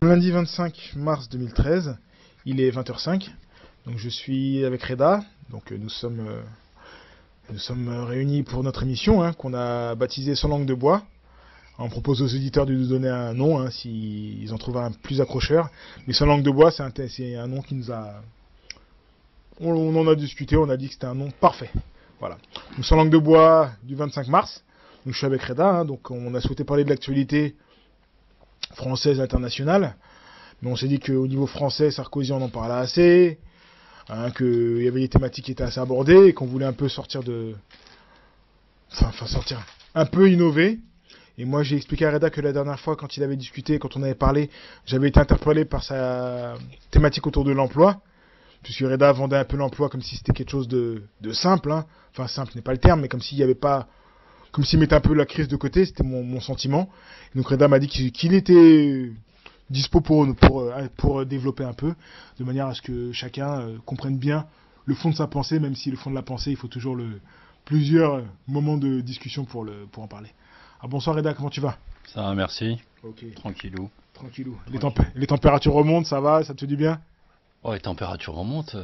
Lundi 25 mars 2013, il est 20h05. Donc je suis avec Reda. Donc nous sommes réunis pour notre émission qu'on a baptisée Sans langue de bois. On propose aux auditeurs de nous donner un nom s'ils en trouvent un plus accrocheur. Mais Sans langue de bois, c'est un nom qui nous a... On en a discuté, on a dit que c'était un nom parfait. Voilà. Donc Sans langue de bois du 25 mars. Donc je suis avec Reda. Donc on a souhaité parler de l'actualité française et internationale. Mais on s'est dit qu'au niveau français, Sarkozy on en parlait assez. Qu'il y avait des thématiques qui étaient assez abordées et qu'on voulait un peu sortir de... Enfin sortir... Un peu innover. Et moi j'ai expliqué à Reda que la dernière fois quand il avait discuté, quand on avait parlé, j'avais été interpellé par sa thématique autour de l'emploi. Puisque Reda vendait un peu l'emploi comme si c'était quelque chose de simple. Enfin simple n'est pas le terme, mais comme s'il n'y avait pas... Comme s'il mettait un peu la crise de côté, c'était mon sentiment. Et donc Reda m'a dit qu'il était dispo pour développer un peu, de manière à ce que chacun comprenne bien le fond de sa pensée, même si le fond de la pensée, il faut toujours plusieurs moments de discussion pour en parler. Ah, bonsoir Reda, comment tu vas? Ça va, merci. Ok. Tranquillou. Tranquillou. Les températures remontent, ça va, ça te dit bien? Oh, les températures remontent,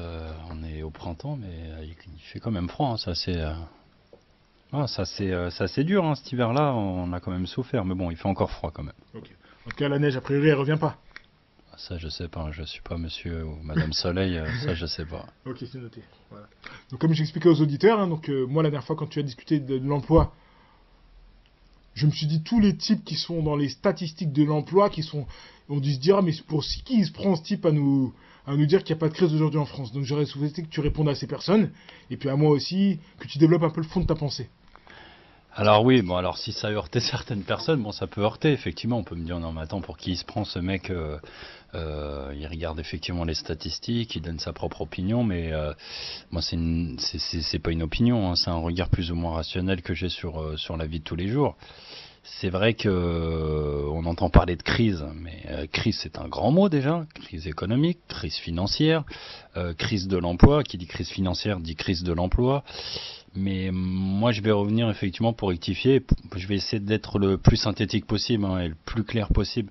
on est au printemps, mais il fait quand même froid, ça c'est dur, cet hiver-là, on a quand même souffert, mais bon, il fait encore froid quand même. Ok. En tout cas, la neige, a priori, elle revient pas. Ça, je sais pas, je suis pas monsieur ou madame Soleil, ça, je sais pas. Ok, c'est noté. Voilà. Donc, comme j'expliquais aux auditeurs, moi, la dernière fois, quand tu as discuté de l'emploi, je me suis dit, tous les types qui sont dans les statistiques de l'emploi, on dû se dire, mais pour qui il se prend ce type à nous dire qu'il n'y a pas de crise aujourd'hui en France? Donc, j'aurais souhaité que tu répondes à ces personnes, et puis à moi aussi, que tu développes un peu le fond de ta pensée. Alors oui, bon alors si ça heurtait certaines personnes, bon ça peut heurter, effectivement, on peut me dire non mais attends, pour qui il se prend ce mec, il regarde effectivement les statistiques, il donne sa propre opinion, mais moi c'est pas une opinion, c'est un regard plus ou moins rationnel que j'ai sur la vie de tous les jours. C'est vrai que on entend parler de crise, mais crise c'est un grand mot déjà, crise économique, crise financière, crise de l'emploi, qui dit crise financière dit crise de l'emploi. Mais moi je vais revenir effectivement pour rectifier, je vais essayer d'être le plus synthétique possible et le plus clair possible.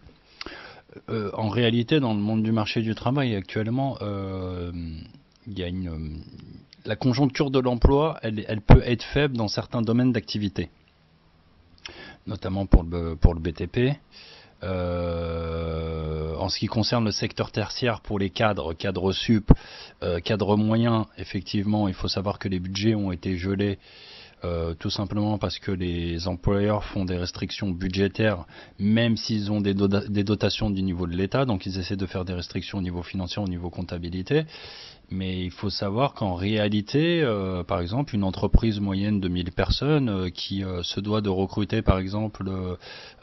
En réalité, dans le monde du marché du travail actuellement, il y a la conjoncture de l'emploi, elle peut être faible dans certains domaines d'activité, notamment pour le BTP. En ce qui concerne le secteur tertiaire pour les cadres sup, cadres moyens, effectivement, il faut savoir que les budgets ont été gelés tout simplement parce que les employeurs font des restrictions budgétaires, même s'ils ont des dotations du niveau de l'État, donc ils essaient de faire des restrictions au niveau financier, au niveau comptabilité. Mais il faut savoir qu'en réalité, par exemple, une entreprise moyenne de 1000 personnes qui se doit de recruter, par exemple,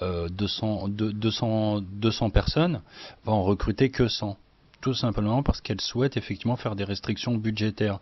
200 personnes, va en recruter que 100. Tout simplement parce qu'elle souhaite effectivement faire des restrictions budgétaires.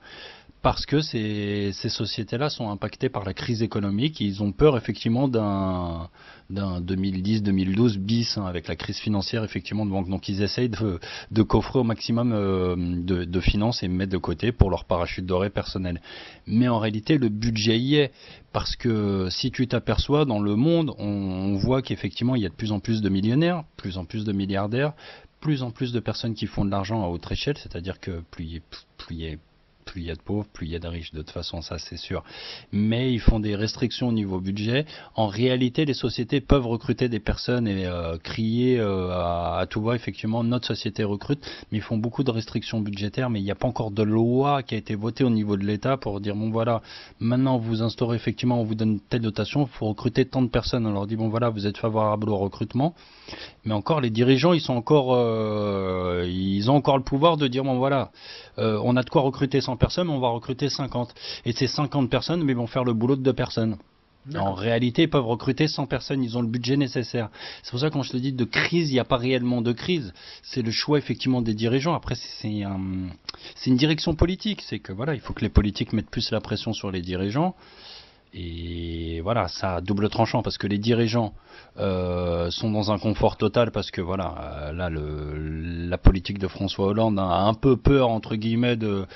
Parce que ces sociétés-là sont impactées par la crise économique et ils ont peur effectivement d'un 2010-2012 bis avec la crise financière effectivement de banque. Donc ils essayent de coffrer au maximum de finances et mettre de côté pour leur parachute doré personnel. Mais en réalité le budget y est parce que si tu t'aperçois dans le monde, on voit qu'effectivement il y a de plus en plus de millionnaires, de plus en plus de milliardaires, plus en plus de personnes qui font de l'argent à autre échelle, c'est-à-dire que plus il y a de pauvres, plus il y a de riches, de toute façon, ça c'est sûr. Mais ils font des restrictions au niveau budget. En réalité, les sociétés peuvent recruter des personnes et crier à tout va, effectivement, notre société recrute, mais ils font beaucoup de restrictions budgétaires, mais il n'y a pas encore de loi qui a été votée au niveau de l'État pour dire, bon voilà, maintenant vous instaurez effectivement, on vous donne telle dotation, il faut recruter tant de personnes. On leur dit, bon voilà, vous êtes favorable au recrutement, mais encore les dirigeants, ils ont encore le pouvoir de dire, bon voilà, on a de quoi recruter 100 personnes, mais on va recruter 50. Et ces 50 personnes, mais vont faire le boulot de 2 personnes. En réalité, ils peuvent recruter 100 personnes, ils ont le budget nécessaire. C'est pour ça que quand je te dis de crise, il n'y a pas réellement de crise. C'est le choix effectivement des dirigeants. Après, c'est une direction politique. C'est que voilà, il faut que les politiques mettent plus la pression sur les dirigeants. Et voilà, ça a double tranchant parce que les dirigeants sont dans un confort total parce que voilà, là la politique de François Hollande a un peu peur, entre guillemets, de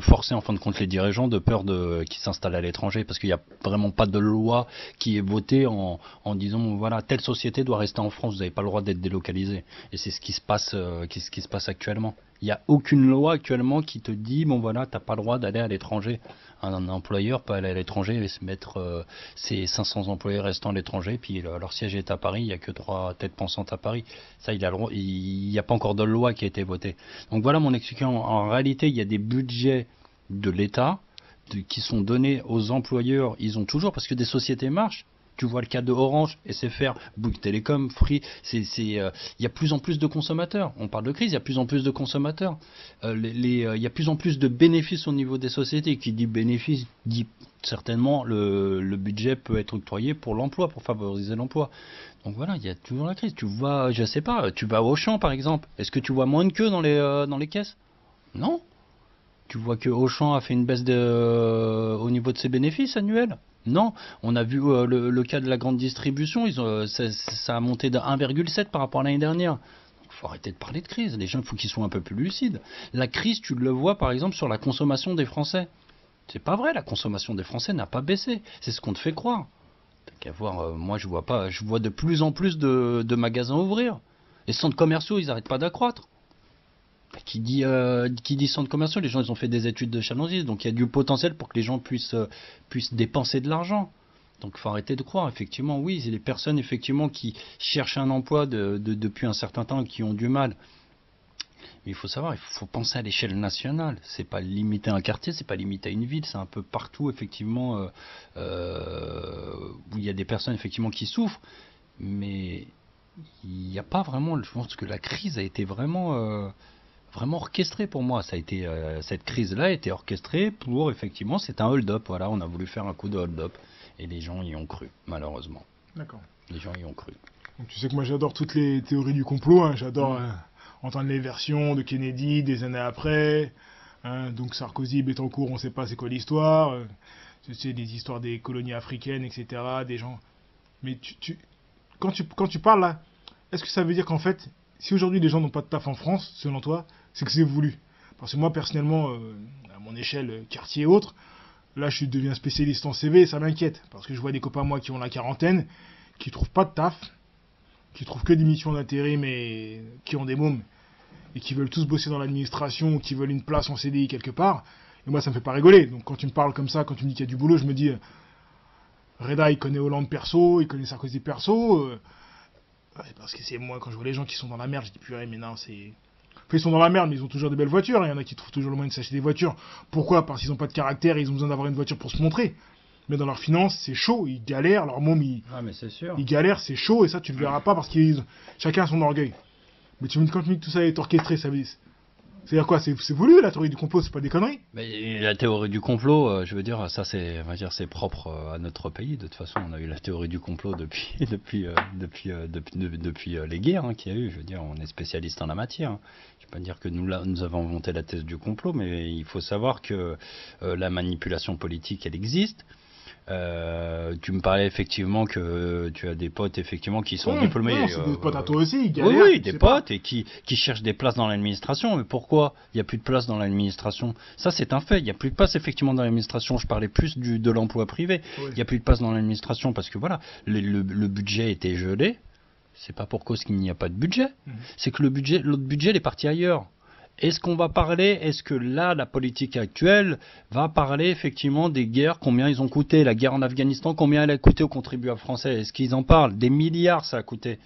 forcer en fin de compte les dirigeants, de peur qu'ils s'installent à l'étranger, parce qu'il n'y a vraiment pas de loi qui est votée en disant voilà, telle société doit rester en France, vous n'avez pas le droit d'être délocalisé. Et c'est ce qui se passe, actuellement. Il n'y a aucune loi actuellement qui te dit bon voilà, t'as pas le droit d'aller à l'étranger. Un employeur peut aller à l'étranger et se mettre ses 500 employés restants à l'étranger, puis leur siège est à Paris, il n'y a que 3 têtes pensantes à Paris. Ça, il n'y a pas encore de loi qui a été votée. Donc voilà mon explication. En réalité, il y a des budgets de l'État qui sont donnés aux employeurs. Ils ont toujours, parce que des sociétés marchent. Tu vois le cas de Orange, SFR, Bouygues Télécom, Free, il y a plus en plus de consommateurs. On parle de crise, il y a plus en plus de consommateurs. Il y a plus en plus de bénéfices au niveau des sociétés. Qui dit bénéfice dit certainement le budget peut être octroyé pour l'emploi, pour favoriser l'emploi. Donc voilà, il y a toujours la crise. Tu vois, je sais pas, tu vas au Auchan par exemple. Est-ce que tu vois moins de queues dans les caisses? Non. Tu vois que Auchan a fait une baisse au niveau de ses bénéfices annuels? Non. On a vu le cas de la grande distribution, ça a monté de 1,7 par rapport à l'année dernière. Il faut arrêter de parler de crise. Les gens, il faut qu'ils soient un peu plus lucides. La crise, tu le vois par exemple sur la consommation des Français. C'est pas vrai, la consommation des Français n'a pas baissé. C'est ce qu'on te fait croire. T'as qu'à voir, moi je vois de plus en plus de magasins ouvrir. Les centres commerciaux, ils n'arrêtent pas d'accroître. Qui dit centre commercial, les gens ils ont fait des études de chalandise, donc il y a du potentiel pour que les gens puissent dépenser de l'argent. Donc il faut arrêter de croire, effectivement, oui, c'est des personnes effectivement qui cherchent un emploi depuis un certain temps et qui ont du mal. Mais il faut savoir, il faut penser à l'échelle nationale. C'est pas limité à un quartier, c'est pas limité à une ville, c'est un peu partout effectivement où il y a des personnes effectivement qui souffrent, mais il n'y a pas vraiment. Je pense que la crise a été vraiment orchestré pour moi. Ça a été, cette crise-là a été orchestrée pour, effectivement, c'est un hold-up. Voilà, on a voulu faire un coup de hold-up. Et les gens y ont cru, malheureusement. D'accord. Les gens y ont cru. Donc tu sais que moi j'adore toutes les théories du complot. Hein. J'adore entendre les versions de Kennedy des années après. Hein. Donc Sarkozy, Bettencourt, on ne sait pas c'est quoi l'histoire. Tu sais, des histoires des colonies africaines, etc. Des gens. Mais quand tu parles là, est-ce que ça veut dire qu'en fait, si aujourd'hui les gens n'ont pas de taf en France, selon toi, c'est que c'est voulu? Parce que moi, personnellement, à mon échelle, quartier et autres, là, je deviens spécialiste en CV et ça m'inquiète. Parce que je vois des copains, moi, qui ont la quarantaine, qui trouvent pas de taf, qui trouvent que des missions d'intérim et qui ont des mômes, et qui veulent tous bosser dans l'administration, ou qui veulent une place en CDI quelque part. Et moi, ça me fait pas rigoler. Donc quand tu me parles comme ça, quand tu me dis qu'il y a du boulot, je me dis, Reda, il connaît Hollande perso, il connaît Sarkozy perso. Parce que c'est moi, quand je vois les gens qui sont dans la merde, je dis purée, mais non, c'est. Enfin, ils sont dans la merde, mais ils ont toujours des belles voitures. Il y en a qui trouvent toujours le moyen de s'acheter des voitures. Pourquoi? Parce qu'ils n'ont pas de caractère et ils ont besoin d'avoir une voiture pour se montrer. Mais dans leurs finances, c'est chaud, ils galèrent, leur môme, mais c'est sûr. Ils galèrent, c'est chaud, et ça, tu le verras pas parce que chacun a son orgueil. Mais tu me dis, quand tu me dis que tout ça est orchestré, ça veut dire. C'est-à-dire quoi? C'est voulu, la théorie du complot, c'est pas des conneries? Mais la théorie du complot, je veux dire, ça c'est propre à notre pays. De toute façon, on a eu la théorie du complot depuis les guerres qu'il y a eu. Je veux dire, on est spécialiste en la matière. Je ne vais pas dire que nous avons inventé la thèse du complot, mais il faut savoir que la manipulation politique, elle existe. Tu me parlais effectivement que tu as des potes effectivement qui sont diplômés. Non, c'est des potes à toi aussi, ils galèrent. Oui, des potes et qui cherchent des places dans l'administration. Mais pourquoi il n'y a plus de place dans l'administration? Ça, c'est un fait. Il n'y a plus de place effectivement dans l'administration. Je parlais plus de l'emploi privé. Oui. Il n'y a plus de place dans l'administration parce que voilà, le budget était gelé. C'est pas pour cause qu'il n'y a pas de budget. C'est que l'autre budget, il est parti ailleurs. Est-ce qu'on va parler, est-ce que là, la politique actuelle va parler effectivement des guerres, combien ils ont coûté, la guerre en Afghanistan, combien elle a coûté aux contribuables français? Est-ce qu'ils en parlent? Des milliards ça a coûté.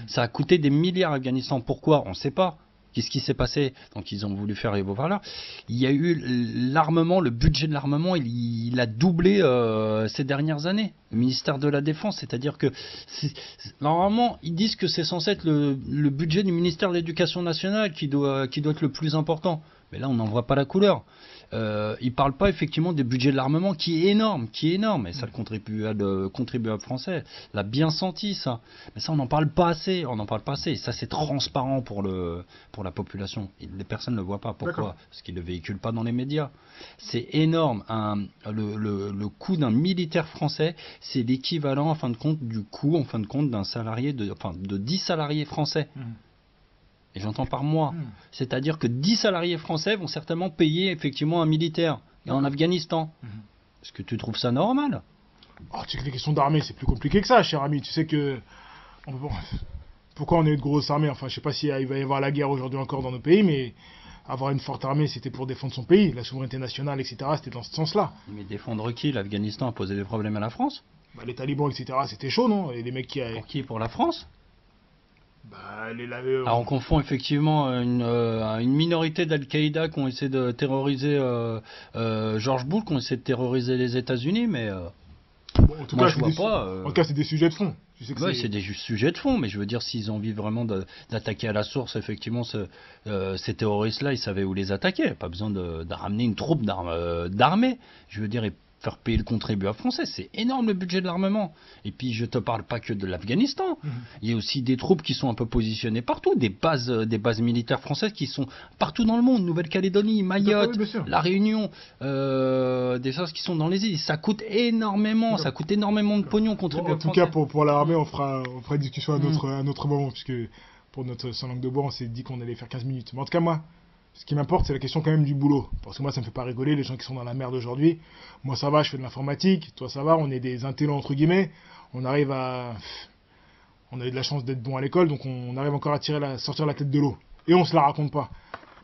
Ça a coûté des milliards à Afghanistan. Pourquoi? On ne sait pas. Qu'est-ce qui s'est passé? Donc ils ont voulu faire les beaux valeurs. Il y a eu l'armement, le budget de l'armement, il a doublé ces dernières années. Le ministère de la Défense, c'est-à-dire que normalement ils disent que c'est censé être le budget du ministère de l'Éducation nationale qui doit être le plus important. Mais là on n'en voit pas la couleur. Ils parlent pas effectivement des budgets de l'armement qui est énorme, et ça le contribuable français l'a bien senti ça. Mais ça on n'en parle pas assez, et ça c'est transparent pour la population. Les personnes ne le voient pas. Pourquoi? Parce qu'ils ne le véhiculent pas dans les médias. C'est énorme. Le coût d'un militaire français, c'est l'équivalent en fin de compte du coût d'un salarié de 10 salariés français. Et j'entends par mois. C'est-à-dire que 10 salariés français vont certainement payer effectivement un militaire en Afghanistan. Est-ce que tu trouves ça normal? Oh, tu sais que les questions d'armée, c'est plus compliqué que ça, cher ami. Tu sais que... Bon, pourquoi on est de grosses armées? Enfin, je sais pas s'il va y avoir la guerre aujourd'hui encore dans nos pays, mais avoir une forte armée, c'était pour défendre son pays, la souveraineté nationale, etc. C'était dans ce sens-là. Mais défendre qui? L'Afghanistan a posé des problèmes à la France? Bah, les talibans, etc., c'était chaud, non? Et les mecs qui... Pour qui? Pour la France? Bah, Alors on confond effectivement une minorité d'Al-Qaïda qui ont essayé de terroriser George Bush, qui ont essayé de terroriser les États-Unis, mais Bon, en tout moi cas, je vois pas. En tout cas, c'est des sujets de fond. Tu sais que Ouais, c'est des sujets de fond, mais je veux dire, s'ils ont envie vraiment d'attaquer à la source, effectivement, ces terroristes-là, ils savaient où les attaquer. Pas besoin de ramener une troupe d'armée. Je veux dire, et faire payer le contribuable français. C'est énorme le budget de l'armement. Et puis, je te parle pas que de l'Afghanistan. Il y a aussi des troupes qui sont un peu positionnées partout, des bases militaires françaises qui sont partout dans le monde, Nouvelle-Calédonie, Mayotte, La Réunion, des choses qui sont dans les îles. Ça coûte énormément, ça coûte énormément de pognon contribuable français. En tout cas, pour l'armée, on fera une discussion à un autre moment, puisque pour notre sans langue de bois, on s'est dit qu'on allait faire 15 minutes. Mais en tout cas, moi, ce qui m'importe, c'est la question quand même du boulot. Parce que moi, ça me fait pas rigoler, les gens qui sont dans la merde aujourd'hui. Moi, ça va, je fais de l'informatique. Toi, ça va, on est des intellos, entre guillemets. On arrive à... On a eu de la chance d'être bon à l'école, donc on arrive encore à sortir la tête de l'eau. Et on se la raconte pas.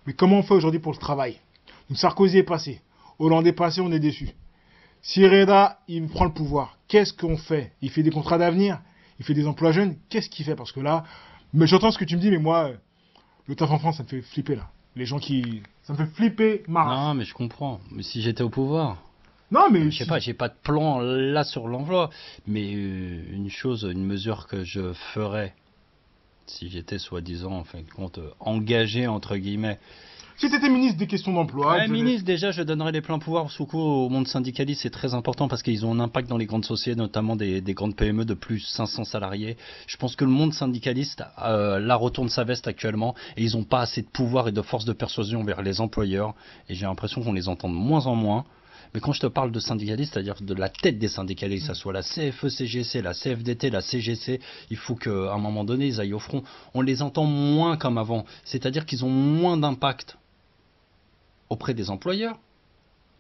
Mais comment on fait aujourd'hui pour le travail? Donc Sarkozy est passé. Hollande est passé, on est déçus. Si Reda, il prend le pouvoir, qu'est-ce qu'on fait? Il fait des contrats d'avenir? Il fait des emplois jeunes? Qu'est-ce qu'il fait? Parce que là... Mais j'entends ce que tu me dis, mais moi, le taf en France, ça me fait flipper, là. Les gens qui... Ça me fait flipper, marre. Non, mais je comprends. Mais si j'étais au pouvoir... Non, mais... Je sais pas, j'ai pas de plan là sur l'emploi. Mais une mesure que je ferais, si j'étais soi-disant, en fin de compte, engagé, entre guillemets... Si tu étais ministre des questions d'emploi... Ministre, déjà, je donnerais les pleins pouvoirs sous coup au monde syndicaliste. C'est très important parce qu'ils ont un impact dans les grandes sociétés, notamment des grandes PME de plus de 500 salariés. Je pense que le monde syndicaliste là retourne sa veste actuellement et ils n'ont pas assez de pouvoir et de force de persuasion vers les employeurs. Et j'ai l'impression qu'on les entend de moins en moins. Mais quand je te parle de syndicalistes, c'est-à-dire de la tête des syndicalistes, que ce soit la CFE-CGC, la CFDT, la CGC, il faut qu'à un moment donné, ils aillent au front. On les entend moins comme avant. C'est-à-dire qu'ils ont moins d'impact auprès des employeurs.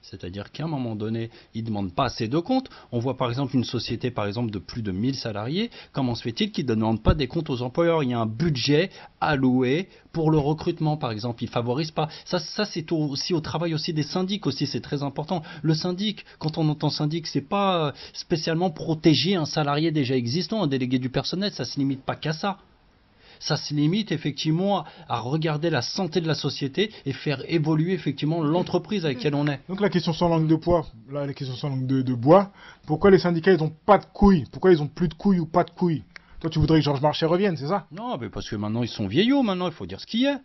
C'est-à-dire qu'à un moment donné, ils ne demandent pas assez de comptes. On voit par exemple une société par exemple de plus de 1000 salariés. Comment se fait-il qu'ils ne demandent pas des comptes aux employeurs? Il y a un budget alloué pour le recrutement par exemple. Ils ne favorisent pas. Ça c'est aussi au travail aussi des syndics aussi. C'est très important. Le syndic, quand on entend syndic, c'est pas spécialement protéger un salarié déjà existant, un délégué du personnel. Ça ne se limite pas qu'à ça. Ça se limite effectivement à regarder la santé de la société et faire évoluer effectivement l'entreprise avec laquelle on est. Donc la question sans langue de poids, là la question sans langue de bois, pourquoi les syndicats ils n'ont pas de couilles? Pourquoi ils ont plus de couilles ou pas de couilles? Toi tu voudrais que Georges Marchais revienne, c'est ça? Non, mais parce que maintenant ils sont vieillots, maintenant il faut dire ce qu'il y a.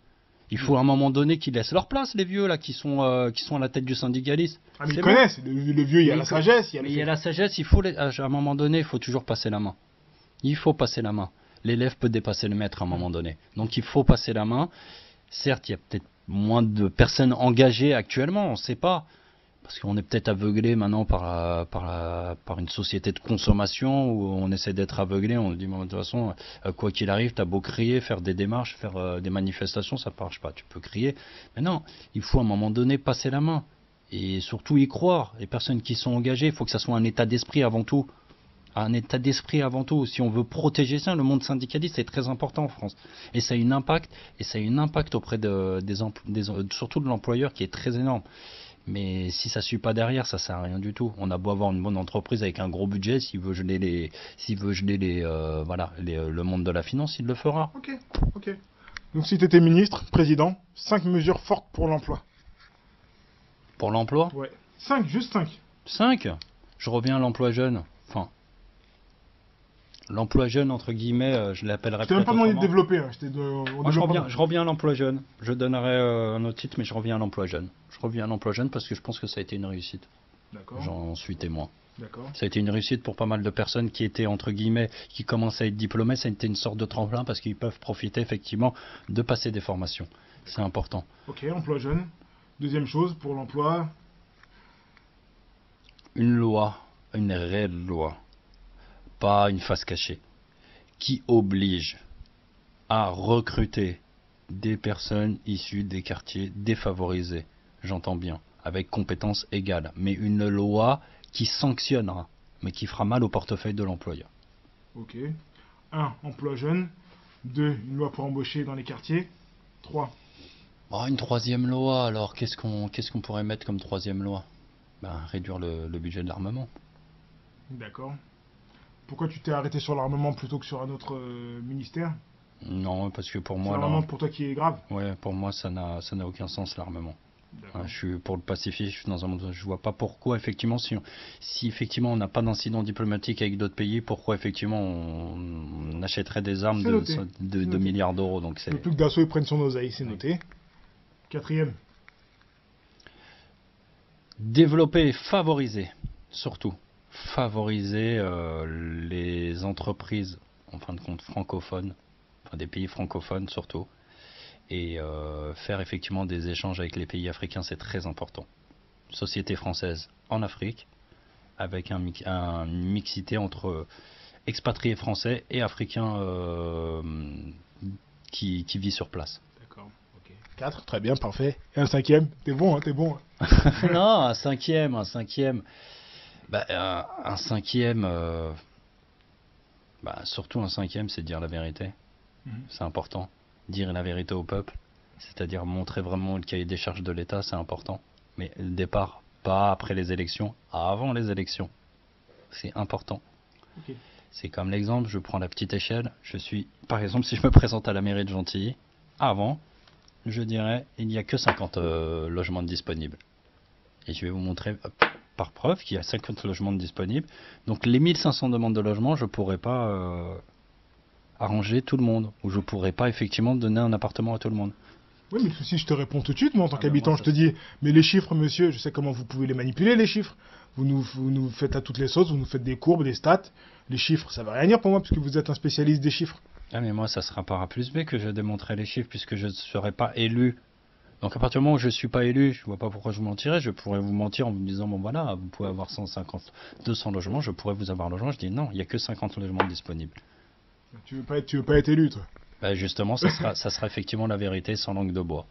Il faut à un moment donné qu'ils laissent leur place, les vieux là qui sont à la tête du syndicalisme. Ah mais ils connaissent, le vieux il y a la sagesse. Il y a la sagesse, à un moment donné il faut toujours passer la main. Il faut passer la main. L'élève peut dépasser le maître à un moment donné. Donc il faut passer la main. Certes, il y a peut-être moins de personnes engagées actuellement, on ne sait pas. Parce qu'on est peut-être aveuglé maintenant par une société de consommation où on essaie d'être aveuglé. On dit, de toute façon, quoi qu'il arrive, tu as beau crier, faire des démarches, faire des manifestations, ça ne marche pas. Tu peux crier. Mais non, il faut à un moment donné passer la main. Et surtout y croire. Les personnes qui sont engagées, il faut que ça soit un état d'esprit avant tout. Un état d'esprit avant tout. Si on veut protéger ça, le monde syndicaliste c'est très important en France. Et ça a un impact, auprès surtout de l'employeur qui est très énorme. Mais si ça ne suit pas derrière, ça sert à rien du tout. On a beau avoir une bonne entreprise avec un gros budget, s'il veut geler le monde de la finance, il le fera. Ok. Donc si tu étais ministre, président, 5 mesures fortes pour l'emploi. Pour l'emploi? Ouais. 5, juste 5. 5? Je reviens à l'emploi jeune. Enfin, l'emploi jeune, entre guillemets, je l'appellerais peut-être. Je t'ai même pas demandé de développer. Hein. Moi, je reviens à l'emploi jeune. Je donnerai un autre titre, mais je reviens à l'emploi jeune. Je reviens à l'emploi jeune parce que je pense que ça a été une réussite. D'accord. J'en suis témoin. D'accord. Ça a été une réussite pour pas mal de personnes qui étaient, entre guillemets, qui commençaient à être diplômées. Ça a été une sorte de tremplin parce qu'ils peuvent profiter, effectivement, de passer des formations. C'est important. Ok, emploi jeune. Deuxième chose, pour l'emploi. Une loi, une réelle loi. Pas une face cachée, qui oblige à recruter des personnes issues des quartiers défavorisés. J'entends bien, avec compétences égales. Mais une loi qui sanctionnera, mais qui fera mal au portefeuille de l'employeur. Ok. 1. Emploi jeune. 2. Une loi pour embaucher dans les quartiers. 3. Oh, une troisième loi, alors qu'est-ce qu'on pourrait mettre comme troisième loi? Réduire le budget de l'armement. D'accord. Pourquoi tu t'es arrêté sur l'armement plutôt que sur un autre ministère? Non, parce que pour C'est moi, l'armement là, pour toi qui est grave. ouais, pour moi, ça n'a aucun sens, l'armement. D'accord. Je suis pour le pacifisme, je suis dans un monde, je vois pas pourquoi effectivement si effectivement on n'a pas d'incident diplomatique avec d'autres pays, pourquoi effectivement on achèterait des armes C'est noté. de C'est noté. milliards d'euros. Donc Je veux plus que Dassault ils prennent son oseille, c'est noté. 4e. Développer, favoriser, surtout favoriser les entreprises en fin de compte francophones, enfin des pays francophones surtout, et faire effectivement des échanges avec les pays africains, c'est très important. Société française en Afrique, avec une mixité entre expatriés français et africains qui vivent sur place. D'accord. Ok. 4, très bien, parfait. Et un 5e, t'es bon, hein, t'es bon. Hein. Non, un cinquième. Un cinquième, surtout un cinquième, c'est dire la vérité. C'est important. Dire la vérité au peuple, c'est-à-dire montrer vraiment le cahier des charges de l'État, c'est important. Mais le départ, pas après les élections, avant les élections. C'est important. Ok. C'est comme l'exemple, je prends la petite échelle. Par exemple, si je me présente à la mairie de Gentilly, avant, je dirais, il n'y a que 50 logements disponibles. Et je vais vous montrer par preuve qu'il y a 50 logements disponibles. Donc les 1500 demandes de logement, je ne pourrais pas arranger tout le monde. Ou je ne pourrais pas effectivement donner un appartement à tout le monde. Oui, mais le souci, je te réponds tout de suite, moi, en tant qu'habitant, je te dis, mais les chiffres, monsieur, je sais comment vous pouvez les manipuler, les chiffres. Vous nous faites à toutes les sauces, vous nous faites des courbes, des stats. Les chiffres, ça va rien dire pour moi, puisque vous êtes un spécialiste des chiffres. Ah, mais moi, ça sera par A plus B que je démontrerai les chiffres, puisque je ne serai pas élu. Donc à partir du moment où je ne suis pas élu, je ne vois pas pourquoi je vous mentirais. Je pourrais vous mentir en vous disant, bon voilà, vous pouvez avoir 150, 200 logements, je pourrais vous avoir un logement. Je dis non, il n'y a que 50 logements disponibles. Tu veux pas être élu, toi. Justement, ça sera effectivement la vérité sans langue de bois.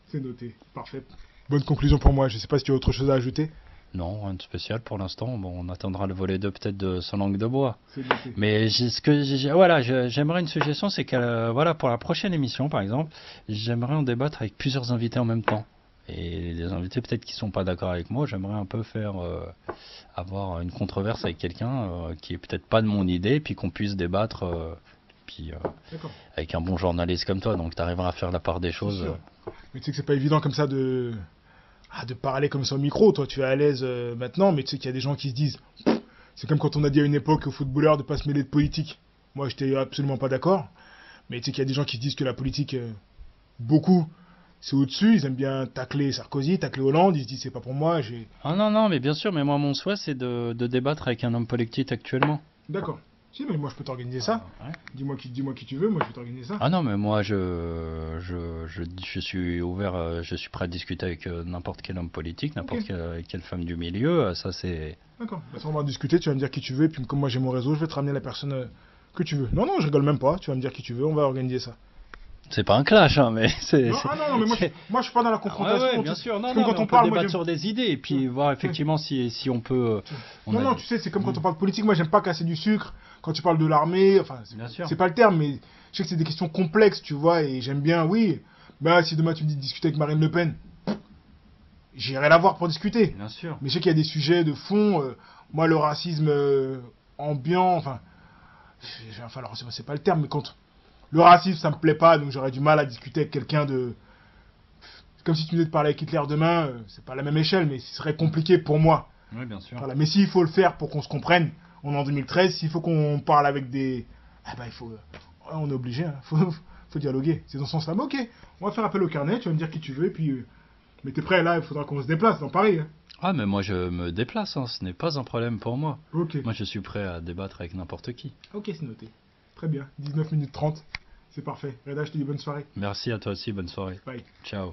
C'est noté, parfait. Bonne conclusion pour moi, je sais pas si tu as autre chose à ajouter. Non, rien de spécial pour l'instant. Bon, on attendra le volet 2 peut-être de sans langue de bois. C'est noté. Mais j'aimerais une suggestion, c'est que voilà, pour la prochaine émission par exemple, j'aimerais en débattre avec plusieurs invités en même temps. Et des invités peut-être qui sont pas d'accord avec moi, j'aimerais un peu faire avoir une controverse avec quelqu'un qui est peut-être pas de mon idée, puis qu'on puisse débattre avec un bon journaliste comme toi, donc tu arriveras à faire la part des choses. Mais tu sais que c'est pas évident comme ça de parler comme ça au micro. Toi, tu es à l'aise maintenant, mais tu sais qu'il y a des gens qui se disent. C'est comme quand on a dit à une époque aux footballeurs de pas se mêler de politique. Moi, j'étais absolument pas d'accord. Mais tu sais qu'il y a des gens qui se disent que la politique, beaucoup, c'est au-dessus. Ils aiment bien tacler Sarkozy, tacler Hollande. Ils se disent c'est pas pour moi. Ah non, mais bien sûr, mais moi mon souhait c'est de débattre avec un homme politique actuellement. D'accord. Si, mais moi je peux t'organiser ça. Ouais. Dis-moi qui tu veux, moi je peux t'organiser ça. Ah non, mais moi je suis ouvert, je suis prêt à discuter avec n'importe quel homme politique, n'importe quelle femme du milieu, ça c'est... D'accord, ça on va en discuter, tu vas me dire qui tu veux, et puis comme moi j'ai mon réseau, je vais te ramener la personne que tu veux. Non, je rigole même pas, tu vas me dire qui tu veux, on va organiser ça. C'est pas un clash, hein, mais c'est... Non, mais moi je suis pas dans la confrontation. Ouais, bien sûr, non, quand on peut débattre sur des idées, et puis voir effectivement si on peut... Non, tu sais, c'est comme quand on parle de politique, moi j'aime pas casser du sucre, quand tu parles de l'armée, enfin, c'est pas le terme, mais je sais que c'est des questions complexes, tu vois, et j'aime bien, oui, si demain tu me dis de discuter avec Marine Le Pen, j'irai la voir pour discuter. Bien sûr. Mais je sais qu'il y a des sujets de fond, moi le racisme ambiant, alors c'est pas le terme, mais quand... Le racisme, ça me plaît pas, donc j'aurais du mal à discuter avec quelqu'un de... C'est comme si tu venais de parler avec Hitler demain, c'est pas la même échelle, mais ce serait compliqué pour moi. Oui, bien sûr. Voilà. Mais s'il faut le faire pour qu'on se comprenne, on est en 2013, s'il faut qu'on parle avec des... il faut... on est obligé, hein. Faut dialoguer, c'est dans ce sens-là. Mais ok, on va faire appel au carnet, tu vas me dire qui tu veux, et puis... Mais t'es prêt, là, il faudra qu'on se déplace dans Paris. Hein. Ah, mais moi je me déplace, hein. Ce n'est pas un problème pour moi. Ok. Moi je suis prêt à débattre avec n'importe qui. Ok, c'est noté. Très bien, 19 minutes 30. C'est parfait. Reda, je te dis bonne soirée. Merci à toi aussi, bonne soirée. Bye. Ciao.